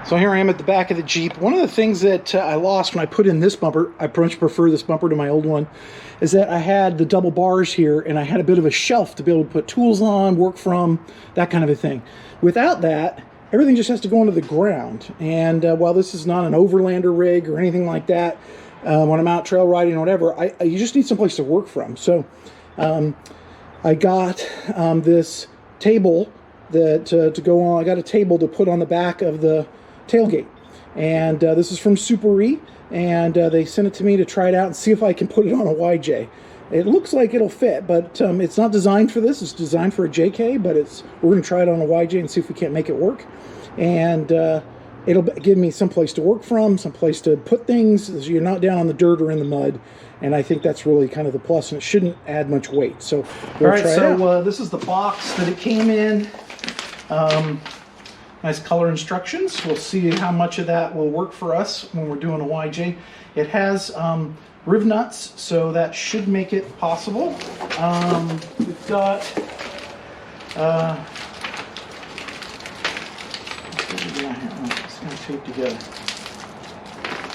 So here I am at the back of the Jeep. One of the things that I lost when I put in this bumper, I much prefer this bumper to my old one, is that I had the double bars here and I had a bit of a shelf to be able to put tools on, work from, that kind of a thing. Without that, everything just has to go into the ground. And while this is not an overlander rig or anything like that, when I'm out trail riding or whatever, you just need someplace to work from. So I got this table that to go on. I got a table to put on the back of the tailgate, and this is from Suparee, and they sent it to me to try it out and see if I can put it on a YJ. It looks like it'll fit, but it's not designed for this. It's designed for a JK, but we're going to try it on a YJ and see if we can't make it work. And it'll give me some place to work from, some place to put things, so you're not down on the dirt or in the mud. And I think that's really kind of the plus, and it shouldn't add much weight. So we'll try it out. This is the box that it came in. Nice color instructions. We'll see how much of that will work for us when we're doing a YJ. It has riv nuts, so that should make it possible. We've got it's going to tape together.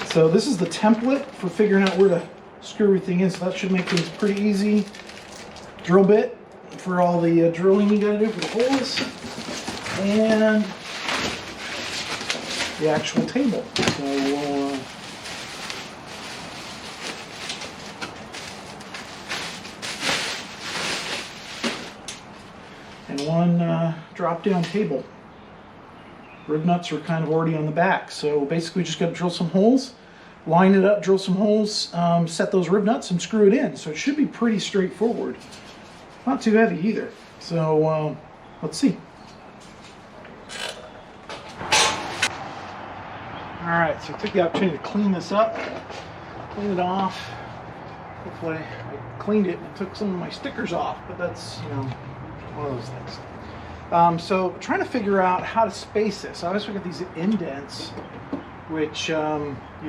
So this is the template for figuring out where to screw everything in, so that should make things pretty easy. Drill bit for all the drilling you got to do for the holes, and the actual table. So we'll and one drop-down table. Rib nuts are kind of already on the back, so basically just got to drill some holes, line it up, drill some holes, set those rib nuts, and screw it in. So it should be pretty straightforward. Not too heavy either. So let's see. Alright, so I took the opportunity to clean this up, clean it off. Hopefully I cleaned it and took some of my stickers off, but that's, you know, one of those things. So trying to figure out how to space this. Obviously we got these indents, which you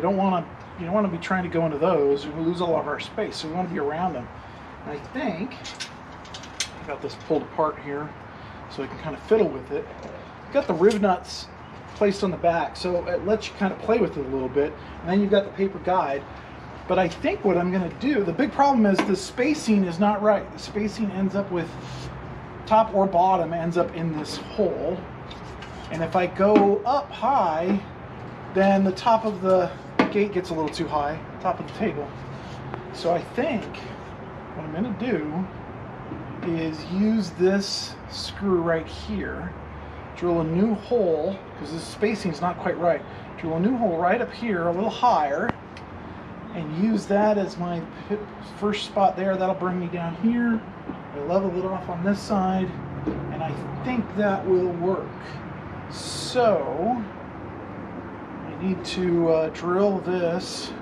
don't want to be trying to go into those. We lose all of our space, so we want to be around them. And I think I got this pulled apart here so I can kind of fiddle with it. Got the riv nuts placed on the back, so it lets you kind of play with it a little bit, and then you've got the paper guide. But I think what I'm going to do, the big problem is the spacing is not right. The spacing ends up with top or bottom ends up in this hole, and if I go up high, then the top of the gate gets a little too high, top of the table. So I think what I'm going to do is use this screw right here, drill a new hole, because this spacing is not quite right. Drill a new hole right up here, a little higher, and use that as my first spot there. That'll bring me down here. I level it off on this side, and I think that will work. So I need to drill this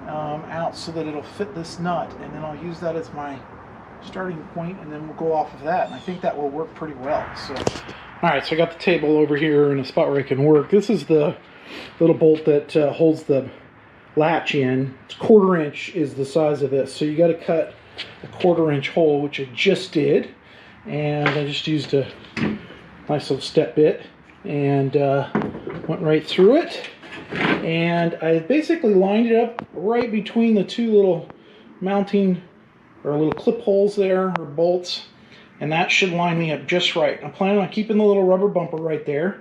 out so that it'll fit this nut, and then I'll use that as my starting point, and then we'll go off of that, and I think that will work pretty well. So alright, so I got the table over here in a spot where I can work. This is the little bolt that holds the latch in. It's 1/4 inch is the size of this, so you got to cut a 1/4 inch hole, which I just did, and I just used a nice little step bit and went right through it, and I basically lined it up right between the two little mounting or little clip holes there, or bolts, and that should line me up just right. I'm planning on keeping the little rubber bumper right there,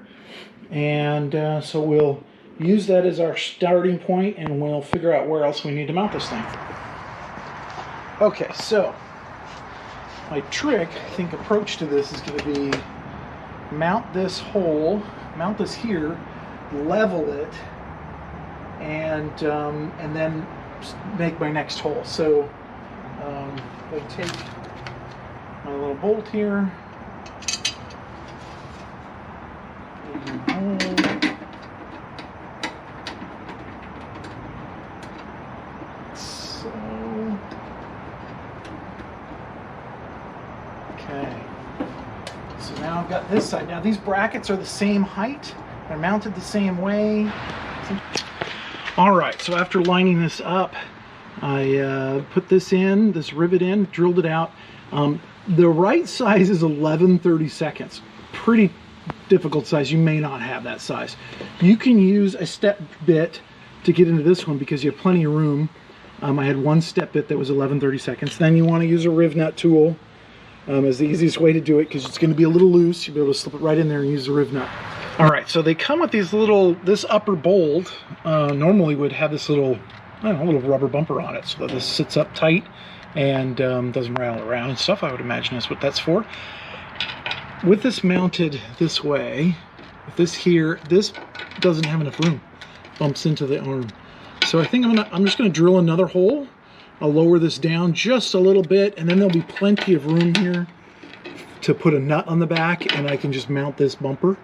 and so we'll use that as our starting point, and we'll figure out where else we need to mount this thing. Okay, so my trick, I think, approach to this is going to be mount this hole, mount this here, level it, and then make my next hole. So I take my little bolt here, okay, so now I've got this side. Now these brackets are the same height, they're mounted the same way. Alright, so after lining this up, I put this in, this rivet in, drilled it out. The right size is 11/32. Pretty difficult size, you may not have that size. You can use a step bit to get into this one because you have plenty of room. I had one step bit that was 11/32. Then you want to use a riv nut tool as the easiest way to do it because it's going to be a little loose. You'll be able to slip it right in there and use the riv nut. All right, so they come with these little, this upper bolt normally would have this little, I don't know, little rubber bumper on it so that this sits up tight and doesn't rattle around and stuff. I would imagine that's what that's for. With this mounted this way, with this here, this doesn't have enough room. Bumps into the arm. So I think I'm just gonna drill another hole. I'll lower this down just a little bit, and then there'll be plenty of room here to put a nut on the back, and I can just mount this bumper,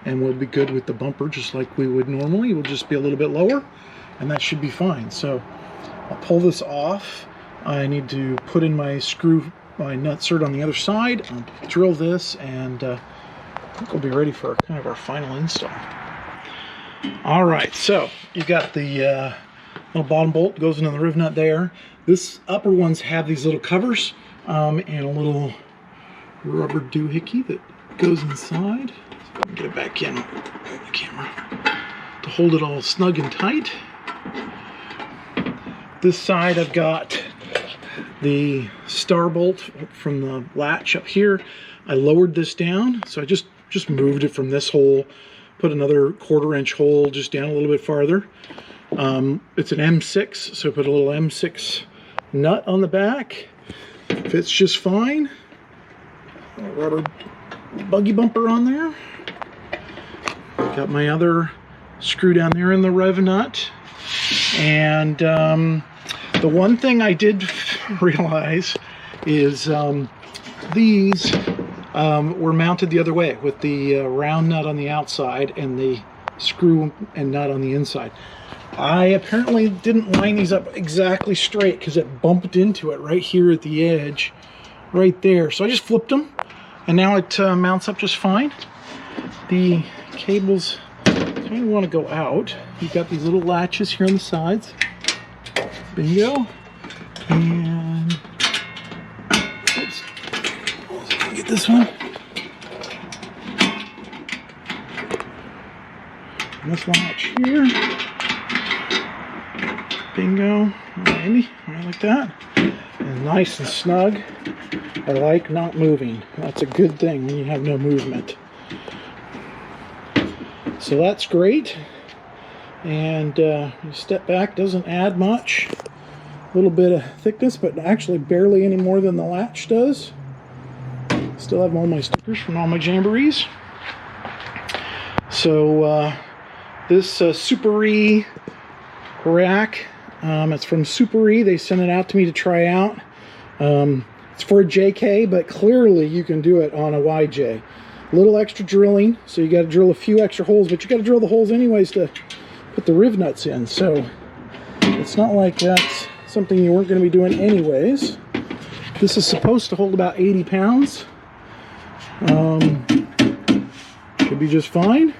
and we'll be good with the bumper just like we would normally. We'll just be a little bit lower, and that should be fine. So I'll pull this off. I need to put in my nut cert on the other side. I'll drill this, and I think we'll be ready for kind of our final install. All right, so you got the little bottom bolt goes into the riv nut there. This upper ones have these little covers and a little rubber doohickey that goes inside. So I can get it back in with the camera to hold it all snug and tight. This side I've got the star bolt from the latch up here. I lowered this down, so I just moved it from this hole, put another 1/4 inch hole just down a little bit farther. It's an M6, so I put a little M6 nut on the back. Fits just fine. A rubber buggy bumper on there. Got my other screw down there in the rev nut. And the one thing I did realize is these were mounted the other way with the round nut on the outside and the screw and nut on the inside. I apparently didn't line these up exactly straight because it bumped into it right here at the edge, right there. So I just flipped them, and now it mounts up just fine. The cables kind of want to go out. You've got these little latches here on the sides. Bingo. And oops. Let me get this one. And this latch here. Bingo. Maybe. Right like that. And nice and snug. I like not moving. That's a good thing when you have no movement. So that's great. And you step back, doesn't add much. A little bit of thickness, but actually barely any more than the latch does. Still have all my stickers from all my jamborees. So this Suparee rack, it's from Suparee. They sent it out to me to try out. It's for a JK, but clearly you can do it on a YJ. A little extra drilling, so you got to drill a few extra holes, but you got to drill the holes anyways to put the riv nuts in. So it's not like that's something you weren't going to be doing anyways. This is supposed to hold about 80 pounds. Should be just fine.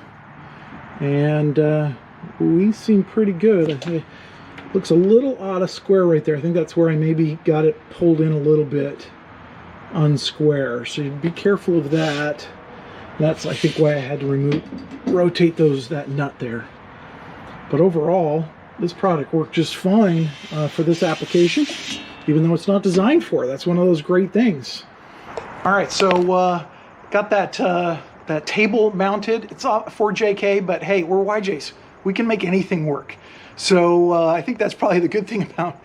And we seem pretty good. It looks a little out of square right there. I think that's where I maybe got it pulled in a little bit unsquare. So be careful of that. That's, I think, why I had to rotate that nut there. But overall, this product worked just fine for this application, even though it's not designed for it. That's one of those great things. All right, so got that table mounted. It's for JK, but hey, we're YJs. We can make anything work. So I think that's probably the good thing about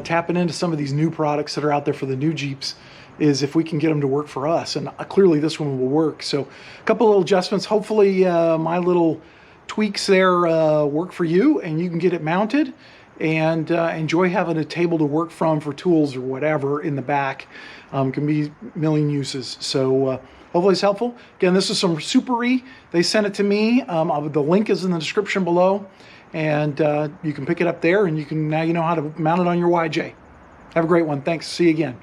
tapping into some of these new products that are out there for the new Jeeps, is if we can get them to work for us. And clearly this one will work. So a couple little adjustments. Hopefully my little tweaks there work for you, and you can get it mounted and enjoy having a table to work from for tools or whatever in the back. Can be a million uses. So hopefully it's helpful. Again, this is some Suparee. They sent it to me. The link is in the description below, and you can pick it up there, and now you know how to mount it on your YJ. Have a great one. Thanks. See you again.